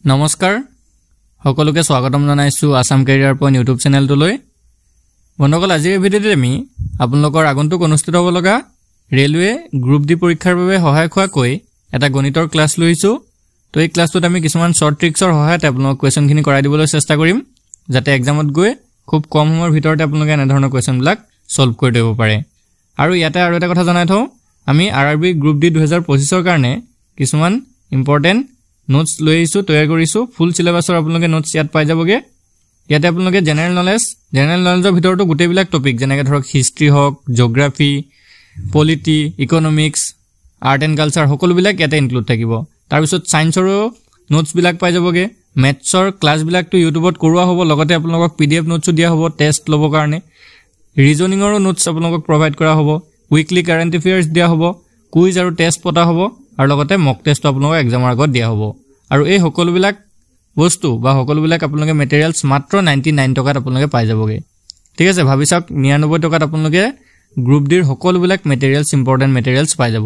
নমস্কাৰ সকলোকে স্বাগতম জনাইছো আসাম কেৰিয়াৰ পইণ্ট ইউটিউব চেনেলটোলৈ বন্ধুসকল আজিৰ ভিডিঅ'টোত আমি আপোনালোকৰ আগন্তুক অনুষ্ঠিত হ'ব লগা ৰেলৱে গ্ৰুপ ডি পৰীক্ষাৰ বাবে সহায়ক হোৱাকৈ এটা গণিতৰ ক্লাছ লৈছো তো এই ক্লাছটোত আমি কিছুমান শৰ্ট ট্ৰিক্সৰ সহায়ত আপোনালোকক কোৱেশ্যনখিনি কৰাই দিবলৈ চেষ্টা কৰিম যাতে এক্সামত গৈ খুব কম সময়ৰ ভিতৰতে আপোনালোকে এনে ধৰণৰ কোৱেশ্যনবিলাক সলভ কৰি দিব পাৰে আৰু ইয়াতে আৰু এটা কথা জনাই থওঁ আমি আৰআৰবি গ্ৰুপ ডি 2025 ৰ কাৰণে কিছুমান ইম্পৰ্টেন্ট নোটস লৈ আহিছো তৈয়াৰ কৰিছো ফুল সিলেবাসৰ আপোনালোকে নোটস ইয়াত পাই যাবগে ইয়াতে আপোনালোকে জেনাৰেল নলেজৰ ভিতৰতো গোটেইবিলাক টপিক যেনেকৈ ধৰক হিষ্ট্ৰী হক geography polity economics art and culture সকলোবিলাক ইয়াতে ইনক্লুড থাকিব তাৰ পিছত সায়েন্সৰো নোটস বিলাক পাই যাবগে মেথছৰ ক্লাছ বিলাকটো ইউটিউবত কৰোৱা হ'ব লগতে আপোনালোকক পিডিএফ নোটসও দিয়া হ'ব টেষ্ট ল'ব কাৰণে ৰিজনিংৰো নোটস আপোনালোকক প্ৰভাইড কৰা হ'ব উইকলি কাৰেন্ট এফেয়াৰ্স দিয়া হ'ব কুইজ আৰু টেষ্ট পতা হ'ব আৰু লগতে মক টেষ্ট আপোনালোকক এক্সামৰ আগত দিয়া হ'ব আৰু এই সকলোবিলাক বস্তু বা সকলোবিলাক আপোনালোকে মেটেৰিয়েলছ মাত্ৰ 99 টকাত আপোনালোকে পাই যাবগে ঠিক আছে ভাবি চাওক 99 টকাত আপোনালোকে গ্ৰুপ ডিৰ সকলোবিলাক মেটেৰিয়েলছ ইম্পৰ্টেন্ট মেটেৰিয়েলছ পাই যাব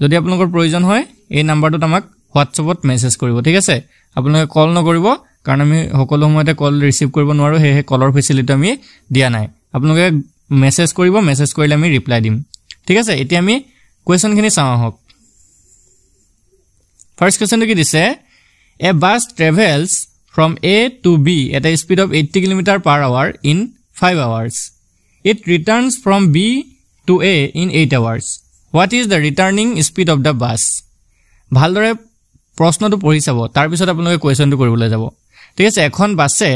যদি আপোনালোকৰ প্ৰয়োজন হয় এই নাম্বাৰটোত আমাক হোৱাটছএপত মেছেজ কৰিব ঠিক আছে আপোনালোকে কল নকৰিব কাৰণ আমি সকলো সময়তে কল ৰিসিভ কৰিব নোৱাৰো হে কলৰ ফেচিলিটি আমি দিয়া নাই আপোনালোকে মেছেজ কৰিব মেছেজ কৰিলে আমি ৰিপ্লাই দিম ঠিক আছে এতিয়া আমি কোৱেশ্যনখিনি চাওঁ হক First question কি দিছে A bus travels from A to B at a speed of 80 km/h in 5 hours. It returns from B to A in 8 hours. What is the returning speed of the bus? ভালদৰে প্ৰশ্নটো পঢ়ি চাব তাৰ পিছত আপোনালোকে কোৱেশ্যনটো কৰিবলৈ যাব ঠিক আছে এখন বাছে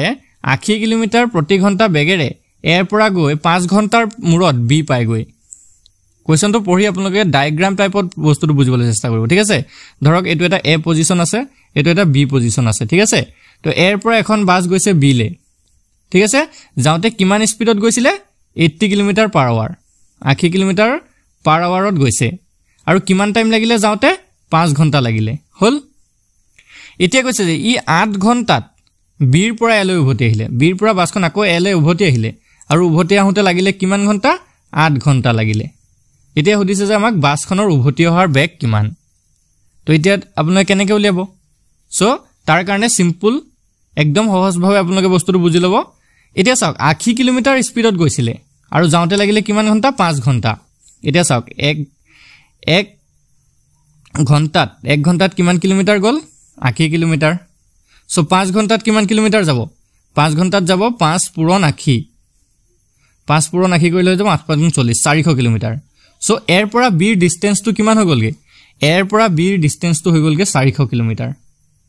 80 কিলোমিটাৰ প্ৰতি ঘণ্টা বেগেৰে এৰ পৰা গৈ 5 ঘণ্টাৰ মূৰত বি পাই গৈ কোৱেশ্যনটো পঢ়ি আপোনালোকে ডায়াগ্ৰাম টাইপত বস্তুটো বুজিবলৈ চেষ্টা কৰিব ঠিক আছে ধৰক এটো এটা এ পজিশন আছে এটো এটা বি পজিশন আছে ঠিক আছে তো এৰ পৰা এখন বাস গৈছে বি লে ঠিক আছে যাওতে কিমান স্পিডত গৈছিলে 80 km/h 80 km/h গৈছে আৰু কিমান টাইম লাগিলে যাওতে 5 ঘণ্টা লাগিলে হল এতিয়া কৈছে যে ই 8 ঘণ্টাত বিৰ পৰা এলৈ উভতি আহিলে বিৰ পৰা বাসখন আকৌ এলে উভতি আহিলে আৰু উভতি আহোতে লাগিলে কিমান ঘণ্টা 8 ঘণ্টা লাগিলে এতিয়া হদিছে যে আমাক বাসখনৰ উভতি অহাৰ বেগ কিমান তো এতিয়া আপোনালোকে কেনেকৈ উলিয়াব সো তাৰ কাৰণে সিম্পল একদম সহজভাৱে আপোনালোকে বস্তুটো বুজি ল'ব এতিয়া চাওক 80 কিলোমিটাৰ স্পিডত গৈছিলে আৰু যাওতে লাগিলে কিমান ঘণ্টা 5 ঘণ্টা এতিয়া চাওক এক ঘণ্টাত কিমান কিলোমিটাৰ গল 80 কিলোমিটাৰ সো 5 ঘণ্টাত কিমান কিলোমিটাৰ যাব 5 ঘণ্টাত যাব 5 পূৰণ 80 5 পূৰণ 80 কৰিলে যাব 8 5 40 400 কিলোমিটাৰ সো এৰ পৰা বিৰ ডিসটেন্সটো কিমান হৈ গলগে এৰ পৰা বিৰ ডিসটেন্সটো হৈ গলগে 400 কিলোমিটাৰ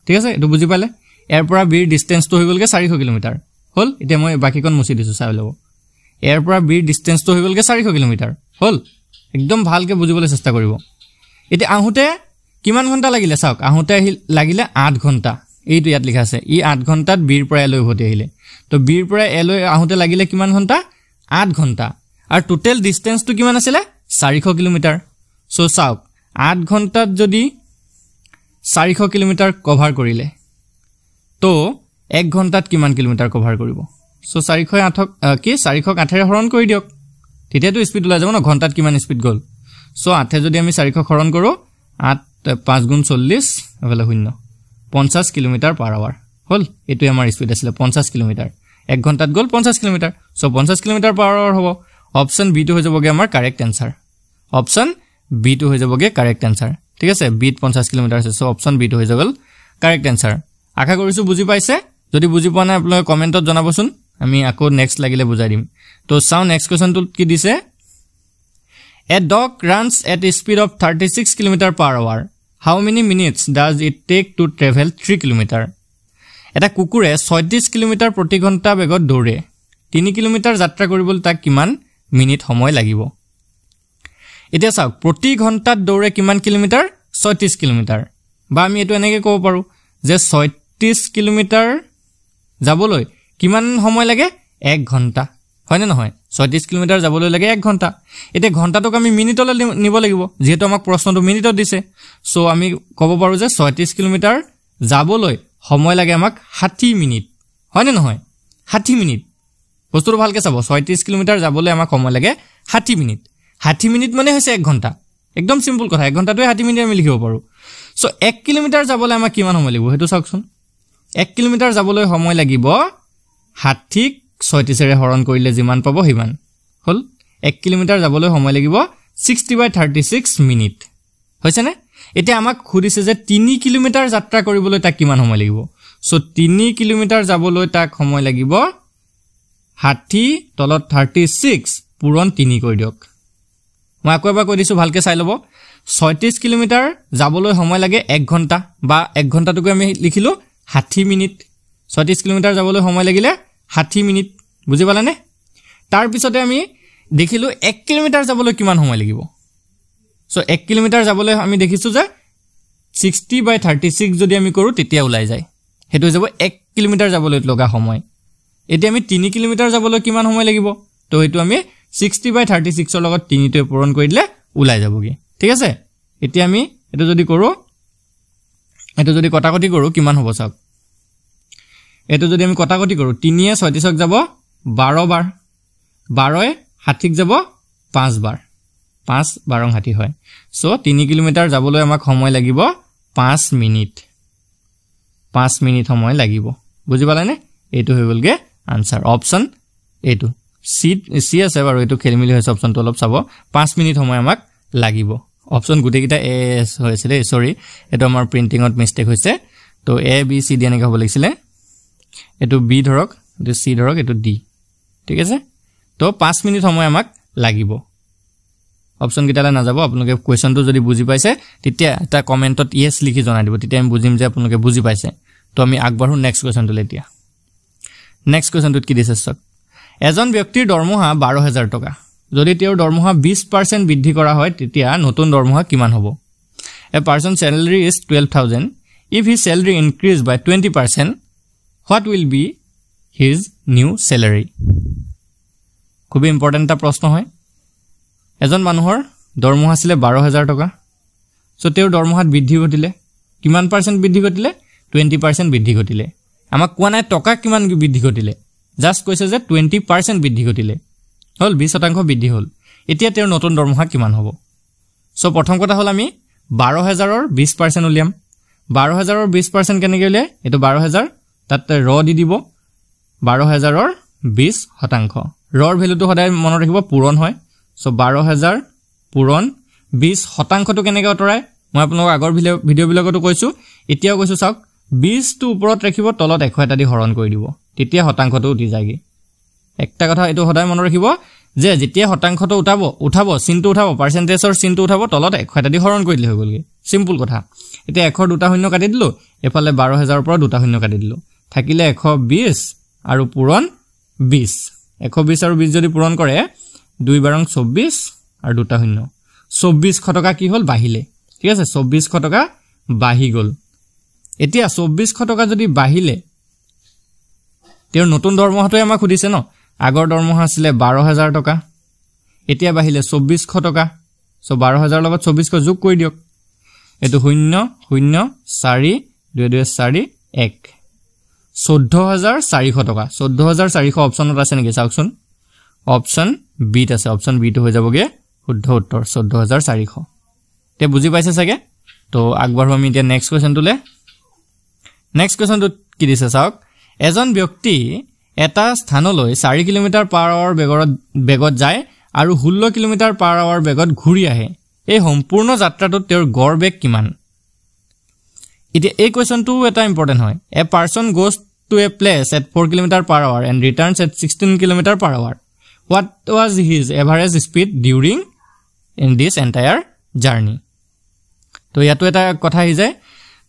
ঠিক আছে এটো বুজি পালে এৰ পৰা বিৰ ডিসটেন্সটো হৈ গলগে 400 কিলোমিটাৰ হল এতিয়া মই বাকিখন মুছি দিছো চাই লব এৰ পৰা বিৰ ডিসটেন্সটো হৈ গলগে 400 কিলোমিটাৰ হল একদম ভালকে বুজিবলৈ চেষ্টা কৰিব এতিয়া আহুতে কিমান ঘণ্টা লাগিলে চাওক আহুতে লাগিলে 8 ঘণ্টা এইটো ইয়াত লিখা আছে ই 8 ঘণ্টাত বিৰ পৰা এলৈ উভতি আহিলে তো বিৰ পৰা এলৈ আহুতে লাগিলে কিমান ঘণ্টা 8 ঘণ্টা আৰু টোটাল ডিসটেন্সটো কিমান আছিল 400 কিলোমিটাৰ সো চাওক 8 ঘণ্টাত যদি 400 কিলোমিটাৰ কভাৰ কৰিলে তো 1 ঘণ্টাত কিমান কিলোমিটাৰ কভাৰ কৰিব সো 408 কি 408 ৰে হৰণ কৰি দিয়ক তেতিয়াতো স্পিড ওলাই যাব ন ঘণ্টাত কিমান স্পিড গল সো 8 যদি আমি 400 হৰণ কৰো 8 5 গুণ 40 এফালে 0 50 km/h হল এটো আমাৰ স্পিড আছিল 50 কিলোমিটাৰ 1 ঘণ্টাত গল 50 কিলোমিটাৰ সো 50 km/h হ'ব অপশন বি টো হৈ যাবগে আমাৰ কাৰেক্ট आंसर অপশন বি টো হৈ যাবগে কাৰেক্ট आंसर ঠিক আছে বি 50 কিলোমিটাৰ আছে সো অপশন বি টো হৈ যাবল কাৰেক্ট आंसर আশা কৰিছো বুজি পাইছে যদি বুজি পোৱা নাই আপোনালোকে কমেন্টত জনাবচোন আমি আকৌ নেক্সট লাগিলে বুজাই দিম তো চাও নেক্সট কোৱেশ্যনটো কি দিছে A dog runs at a speed of 36 km/h. How many minutes does it take to travel 3 km? এটা কুকুৰে 36 কিলোমিটাৰ প্ৰতি ঘণ্টা বেগত দৌৰে 3 কিলোমিটাৰ যাত্ৰা কৰিবলৈ তাক কিমান মিনিট সময় লাগিব এতিয়া চাওক প্ৰতি ঘণ্টাত দৌৰে কিমান কিলোমিটাৰ 36 কিলোমিটাৰ বা আমি এটো এনেকৈ ক'ব পাৰো যে 36 কিলোমিটাৰ যাবলৈ কিমান সময় লাগে 1 ঘণ্টা হয় না নহয় 36 কিলোমিটাৰ যাবলৈ লাগে 1 ঘণ্টা এতিয়া ঘণ্টাটোক আমি মিনিটলৈ নিব লাগিব যেহেতু আমাক প্ৰশ্নটো মিনিটত দিছে সো আমি ক'ব পাৰো যে 36 কিলোমিটাৰ যাবলৈ সময় লাগে আমাক 60 মিনিট হয় না নহয় 60 মিনিট বস্তুটো ভালকে চাব 36 কিলোমিটাৰ যাবলৈ আমাক সময় লাগে 60 মিনিট 60 মিনিট মানে হৈছে 1 ঘণ্টা একদম সিম্পল কথা 1 ঘণ্টাটোৱে 60 মিনিট আমি লিখিব পাৰো সো 1 কিলোমিটাৰ যাবলৈ আমাক কিমান সময় লাগিব হেতু চাওকচোন 1 কিলোমিটাৰ যাবলৈ সময় লাগিব 60 36 ৰে হৰণ কৰিলে যিমান পাব হিমান হল 1 কিলোমিটাৰ যাবলৈ সময় লাগিব 60/36 মিনিট হৈছে নে এতিয়া আমাক খুদিছে যে 3 কিলোমিটাৰ যাত্ৰা কৰিবলৈ তাক কিমান সময় লাগিব সো 3 কিলোমিটাৰ যাবলৈ তাক সময় লাগিব 60 তলত 36 পূৰণ 3 কৰি দিয়ক মই আকৌ এবাৰ কৈ দিছো ভালকে চাই লব 36 কিলোমিটাৰ যাবলৈ সময় লাগে 1 ঘন্টা বা 1 ঘন্টাটোকে আমি লিখিলো 60 মিনিট 36 কিলোমিটাৰ যাবলৈ সময় লাগিলে 60 মিনিট বুজি পালানে তাৰ পিছতে আমি দেখিলো 1 কিলোমিটাৰ যাবলৈ কিমান সময় লাগিব সো 1 কিলোমিটাৰ যাবলৈ আমি দেখিছো যে 60/36 যদি আমি কৰো তেতিয়া ওলাই যায় হেতু যাব 1 কিলোমিটাৰ যাবলৈ লগা সময় এতিয়া আমি 3 কিলোমিটাৰ যাবলৈ কিমান সময় লাগিব তো হেতু আমি 60/36 ৰ লগত 3 টো পূৰণ কৰি দিলে ওলাই যাবগে ঠিক আছে এতিয়া আমি এটো যদি কৰো এটো যদি কটাকটি কৰো কিমান হ'ব চাওক এটো যদি আমি কটাকটি কৰো 3 এ 36 ক যাব 12 বাৰ 12 এ 60 ক যাব 5 বাৰ 5 12 60 হয় সো 3 কিলোমিটাৰ যাবলৈ আমাক সময় লাগিব 5 মিনিট 5 মিনিট সময় লাগিব বুজি পালানে এটো হৈ গলগে আনসার অপশন এটো সি আছে বাৰু এটো খেলিমিলি হৈছে অপশনটো অলপ চাব 5 মিনিট সময় আমাক লাগিব অপশন গুটেকিটা এস হৈছে দে সৰি এটো আমাৰ প্ৰিন্টিংত মিস্টেক হৈছে তো এ বি সি ডি এনেকা হ'ব লাগিছিলে এটো বি ধৰক এটো সি ধৰক এটো ডি ঠিক আছে তো 5 মিনিট সময় আমাক লাগিব অপশন কিটালে না যাব আপোনালোকে কোৱেশ্চনটো যদি বুজি পাইছে তেতিয়া এটা কমেন্টত ইয়েস লিখি জনাই দিব তেতিয়া আমি বুজিম যে আপোনালোকে বুজি পাইছে তো আমি আগবাঢ়ো নেক্সট কোৱেশ্চনটো লেতিয়া নেক্সট কোৱেশ্চনটো কি দিছে সক এজন ব্যক্তিৰ দৰমহা 12000 টকা যদি তেওঁৰ দৰমহা 20% বৃদ্ধি কৰা হয় তেতিয়া নতুন দৰমহা কিমান হ'ব এ person salary is 12000 if his salary increase by 20% what will be his new salary খুব ইম্পৰ্টেন্ট এটা প্ৰশ্ন হয় এজন মানুহৰ দৰমহা আছিল 12000 টকা সো তেওঁৰ দৰমহাত বৃদ্ধি ঘটিলে কিমান পাৰসেন্ট বৃদ্ধি ঘটিলে 20% বৃদ্ধি ঘটিলে আমাক কোৱা নাই টকা কিমান বৃদ্ধি ঘটিলে জাস্ট কৈছে যে 20% বৃদ্ধি ঘটিলে হল 20% বৃদ্ধি হল এতিয়া তেওঁৰ নতুন দৰমহা কিমান হ'ব সো প্ৰথম কথা হল আমি 12000 ৰ 20% উলিয়াম 12000 ৰ 20% কেনে গলে এটো 12000 তাতে ৰ দি দিব 12000 ৰ 20% ৰৰ ভ্যালুটো সদায় মনত ৰাখিব পূৰণ হয় সো 12000 পূৰণ 20% টো কেনেকৈ অতৰাই মই আপোনাক আগৰ ভিডিও বিলাকতো কৈছো এতিয়াও কৈছো চাওক 20 টো ওপৰত ৰাখিব তলত 100 এটা দি হৰণ কৰি দিব তেতিয়া শতাংশটো উঠি যায়গে একটা কথা এটো সদায় মনত ৰাখিব যে যেতিয়া শতাংশটো উঠাব চিনটো উঠাব পাৰ্সেন্টেজৰ চিনটো উঠাব তলত 100 এটা দি হৰণ কৰি দিলে হৈ গলগে সিম্পল কথা এতিয়া 100 দুটা শূন্য কাটি দিলো এফালে 12000 ৰ পৰা দুটা শূন্য কাটি দিলো থাকিলে 120 আৰু পূৰণ 20 120 আৰু 20 যদি পূৰণ কৰে 2 বাৰং 24 আৰু দুটা শূন্য 2400 টকা কি হল বাহিলে ঠিক আছে 2400 টকা বাহি গল এতিয়া 2400 টকা যদি বাহিলে তেওঁৰ নতুন দৰমহাটো আমাক খুদিছে ন আগৰ দৰমহা আছিল 12000 টকা এতিয়া বাহিলে 2400 টকা সো 12000 লগত 2400 যোগ কৰি দিয়ক এটো 0 0 4 2 2 4 1 14400 টকা 14400 অপশনত আছে নেকি চাওকচোন অপশন বি ত আছে অপশন বি টো হৈ যাবগে শুদ্ধ উত্তৰ 14400 তে বুজি পাইছে সাগে তো আগবাঢ়ো আমি এতিয়া নেক্সট কোৱেশ্চনটোলে নেক্সট কোৱেশ্চনটো কি দিছে চাওক এজন ব্যক্তি এটা স্থানলৈ 4 কিলোমিটাৰ পাৰ আৱাৰ বেগত যায় আৰু 16 কিলোমিটাৰ পাৰ আৱাৰ বেগত ঘূৰি আহে এই সম্পূৰ্ণ যাত্ৰাটোত তেওঁৰ গড় বেগ কিমান এতিয়া এই কোৱেশ্চনটো এটা ইম্পৰ্টেন্ট হয় a person goes to a place at 4 kilometre per hour and returns at 16 kilometre per hour what was his average speed during in this entire journey তো ইয়াতো এটা কথা আহি যায়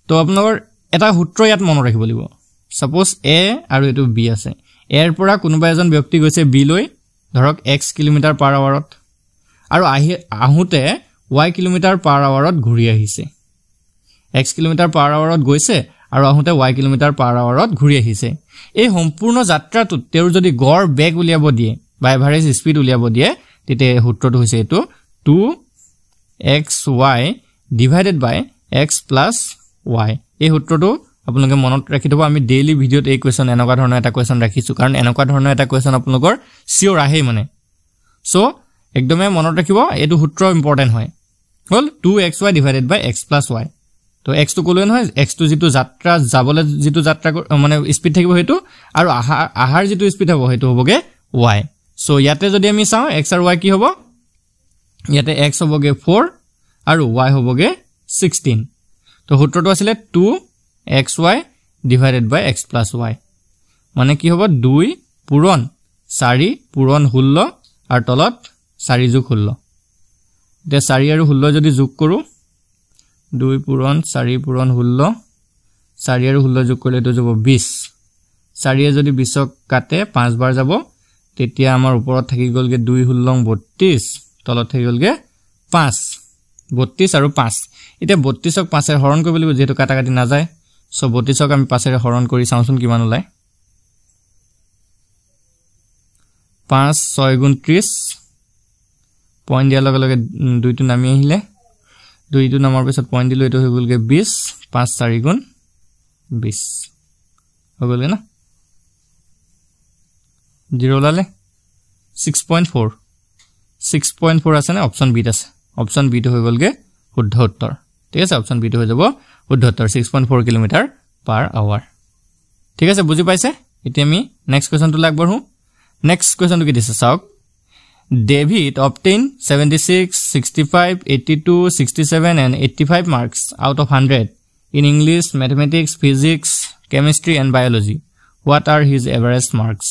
তো আপোনালোকৰ এটা সূত্ৰ ইয়াত মনত ৰাখিব লাগিব সাপোজ a আৰু এটো b আছে a ৰ পৰা কোনোবা এজন ব্যক্তি গৈছে b লৈ ধৰক x কিলোমিটাৰ পাৰ আৱাৰত আৰু আহুতে y কিলোমিটাৰ পাৰ আৱাৰত ঘূৰি আহিছে x কিলোমিটাৰ পাৰ আৱাৰত গৈছে আৰু আহুতে y কিলোমিটাৰ পাৰ আৱাৰত ঘূৰি আহিছে এই সম্পূৰ্ণ যাত্ৰাটোত তেওঁৰ যদি গড় বেগ উলিয়াব দিয়ে বা এভাৰেজ স্পিড উলিয়াব দিয়ে তেতিয়া সূত্ৰটো হৈছে এটো 2xy divided by x plus y এই সূত্ৰটো আপোনালোকে মনত ৰাখি থব আমি ডেইলি ভিডিওত এই কোৱেশ্চন এনেকুৱা ধৰণৰ এটা কোৱেশ্চন ৰাখিছো কাৰণ এনেকুৱা ধৰণৰ এটা কোৱেশ্চন আপোনালোকৰ সিওৰ আহে মানে সো একদমে মনত ৰাখিব এটো সূত্ৰ ইম্পৰ্টেন্ট হয় হল 2xy divided by x plus y তো x টো কলোৱে নহয় x টো যেটো যাত্ৰা যাবলে যেটো যাত্ৰা মানে স্পিড থাকিব হেতু আৰু আহাৰ যেটো স্পিড হ'ব হেতু হ'বগে y সো ইয়াতে যদি আমি চাও x আৰু y কি হ'ব ইয়াতে x হ'বগে 4 আৰু y হ'বগে 16 তো সূত্ৰটো আছিল 2xy divided by x plus y মানে কি হ'ব 2 পূৰণ 4 পূৰণ 16 আৰু তলত 4 যোগ 16 তে 4 আৰু 16 যদি যোগ কৰো 2 পূৰণ 4 পূৰণ 16 4 আৰু 16 যোগ কৰিলে তো যাব 20 4 এ যদি 20 ক কাটে 5 বাৰ যাব তেতিয়া আমাৰ ওপৰত থাকি গলগে 2 16 32 তলত থাকি গলগে 5 32 আৰু 5 এতিয়া 32 ক 5 এ হৰণ কৰিব লাগিব যেহেতু কাটা কাটি না যায় সো 32 ক আমি 5 এ হৰণ কৰি চাওঁচোন কিমান ওলাই 5 6 গুণ 30 পইণ্ট দিয়াৰ লগে লগে 2 টো নামি আহিলে 2 টো নামৰ পিছত পইণ্ট দিলো এটো হৈ গলগে 20 5 4 গুণ 20 হৈ গলগে না 0 লালে 6.4 6.4 আছে না অপচন বি আছে অপচন বি টো হৈ গলগে শুদ্ধ উত্তৰ ঠিক আছে অপচন বি টো হৈ যাব শুদ্ধ উত্তৰ 6.4 কিলোমিটাৰ পাৰ আৱাৰ ঠিক আছে বুজি পাইছে এতিয়া আমি নেক্সট কোৱেশ্চনটো লাগবঢ়ো নেক্সট কোৱেশ্চনটো কি দিছে চাওক David obtained 76 65 82 67 and 85 marks out of 100 in English mathematics physics chemistry and biology what are his average marks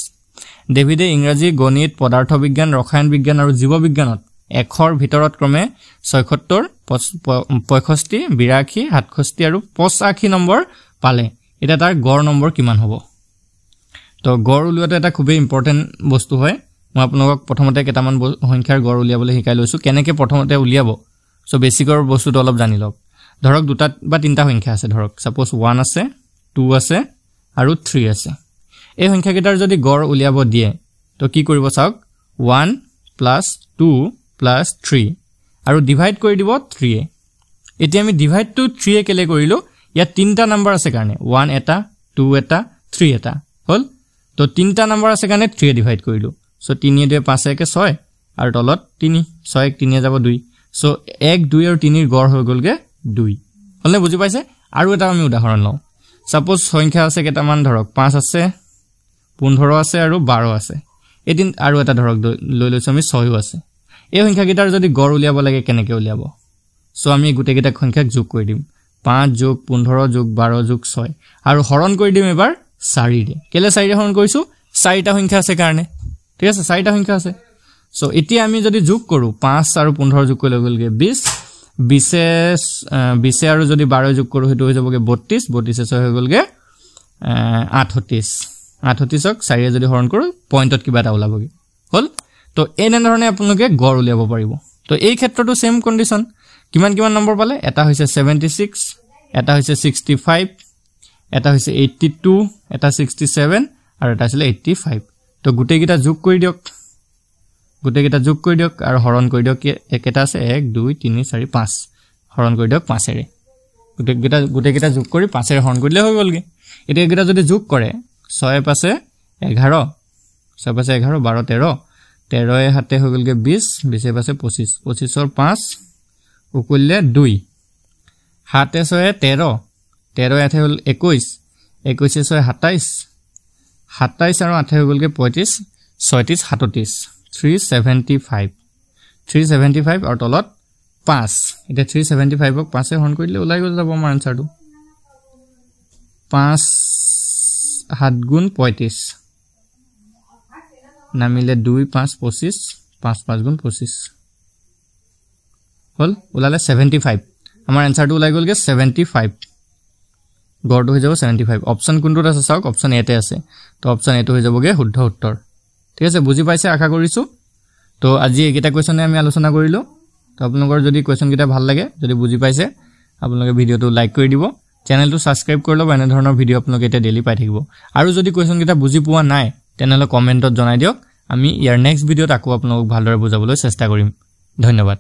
David ইংৰাজী গণিত পদাৰ্থ বিজ্ঞান ৰসায়ন বিজ্ঞান আৰু জীৱ বিজ্ঞানত এখৰ ভিতৰত ক্ৰমে 76 65 82 67 আৰু 85 নম্বৰ পালে এটা তাৰ গড় নম্বৰ কিমান হ'ব তো গড় উলিওৱাটো এটা খুব ইম্পৰ্টেন্ট বস্তু হয় মই আপোনাক প্ৰথমতে কেটামান সংখ্যাৰ গড় উলিয়াবলৈ শিকাই লৈছো কেনেকৈ প্ৰথমতে উলিয়াব সো বেসিকৰ বস্তুটো অলপ জানি লওক ধৰক দুটা বা তিনটা সংখ্যা আছে ধৰক সাপোজ 1 আছে 2 আছে আৰু 3 আছে এই সংখ্যাকেইটাৰ যদি গড় উলিয়াব দিয়ে তো কি কৰিব চাওক 1 + 2 + 3 আৰু ডিভাইড কৰি দিব 3 এ এতিয়া আমি ডিভাইড টু 3 এ কেলে কৰিলো ইয়া তিনটা নম্বৰ আছে কাৰণে 1 এটা 2 এটা 3 এটা হল তো তিনটা নম্বৰ আছে কাৰণে 3 এ ডিভাইড কৰিলো সো 3 এ 2 5 একে 6 আৰু তলত 3 6 1 3 এ যাব 2 সো 1 2 আৰু 3 এৰ গড় হৈ গলগে 2 হলনে বুজি পাইছে আৰু এটা আমি উদাহৰণ লওঁ সাপোজ সংখ্যা আছে কেটামান ধৰক 5 আছে 15 আছে আৰু 12 আছে এদিন আৰু এটা ধৰক লৈ লৈছো আমি 6 আছে এই সংখ্যাকেইটাৰ যদি গড় উলিয়াব লাগে কেনেকৈ উলিয়াব সো আমি গুটেকেইটা সংখ্যাক যোগ কৰি দিম 5 যোগ 15 যোগ 12 যোগ 6 আৰু হৰণ কৰি দিম এবাৰ 4 ৰে কেলে 4 ৰে হৰণ কৰিছো 4টা সংখ্যা আছে কাৰণে ঠিক আছে 4টা সংখ্যা আছে সো এতিয়া আমি যদি যোগ কৰো 5 আৰু 15 যোগ কৰিলে গলগে 20 20 আৰু যদি 12 যোগ কৰো হেতু হৈ যাবগে 32 32 হৈ গলগে 38 38 ক 4 যদি হৰণ কৰো পইণ্টত কিবা এটা ওলাবগে হল তো এনে ধৰণে আপোনালোকে গড় উলিয়াব পাৰিব তো এই ক্ষেত্ৰটো সেম কন্ডিশন কিমান কিমান নম্বৰ পালে এটা হৈছে 76 এটা হৈছে 65 এটা হৈছে 82 এটা 67 আৰু এটা আছিল 85 তো গুটেকিটা যোগ কৰি দিয়ক আৰু হৰণ কৰি দিয়ক একেটা আছে 1 2 3 4 5 হৰণ কৰি দিয়ক 5 ৰে গুটেকিটা যোগ কৰি 5 ৰে হৰণ কৰিলে হৈ গলগে এতিয়া একেটা যদি যোগ কৰে 6 পাছে 11 6 পাছে 11 12 13 13 এ হাতে হৈ গলগে 20 20 এ পাছে 25 25 ৰ 5 উকুললে 2 হাতে 6 13 13 এ হল 21 21 6 27 27 আৰু 8 হৈ গলগে 35 36 37 375 আৰু তলত 5 এটা 375 ক 5 এ হৰণ কৰিলে ওলাই গল যাব আমাৰ আনসাৰটো 5 7 গুণ 35 নামিলে 2 5 25 5 5 গুণ 25 হল ওলালে 75 আমাৰ আনসাৰটো ওলাই গলগে 75 গড়টো হৈ যাব 75 অপচন কোনটোত আছে চাওক অপচন এতে আছে তো অপচন এটো হৈ যাবগে শুদ্ধ উত্তৰ ঠিক আছে বুজি পাইছে আশা কৰিছো তো আজি এইকেইটা কোৱেশ্চনে আমি আলোচনা কৰিলো তো আপোনালোকৰ যদি কোৱেশ্চন কিটা ভাল লাগে যদি বুজি পাইছে আপোনালোকে ভিডিওটো লাইক কৰি দিব চেনেলটো সাবস্ক্ৰাইব কৰি লব এনে ধৰণৰ ভিডিও আপোনালোকে এটা ডেইলি পাই থাকিব আৰু যদি কোৱেশ্চন কিটা বুজি পোৱা নাই তেনেহলে কমেন্টত জনাই দিয়ক আমি ইয়াৰ নেক্সট ভিডিওত আকৌ আপোনালোকক ভালদৰে বুজাবলৈ চেষ্টা কৰিম ধন্যবাদ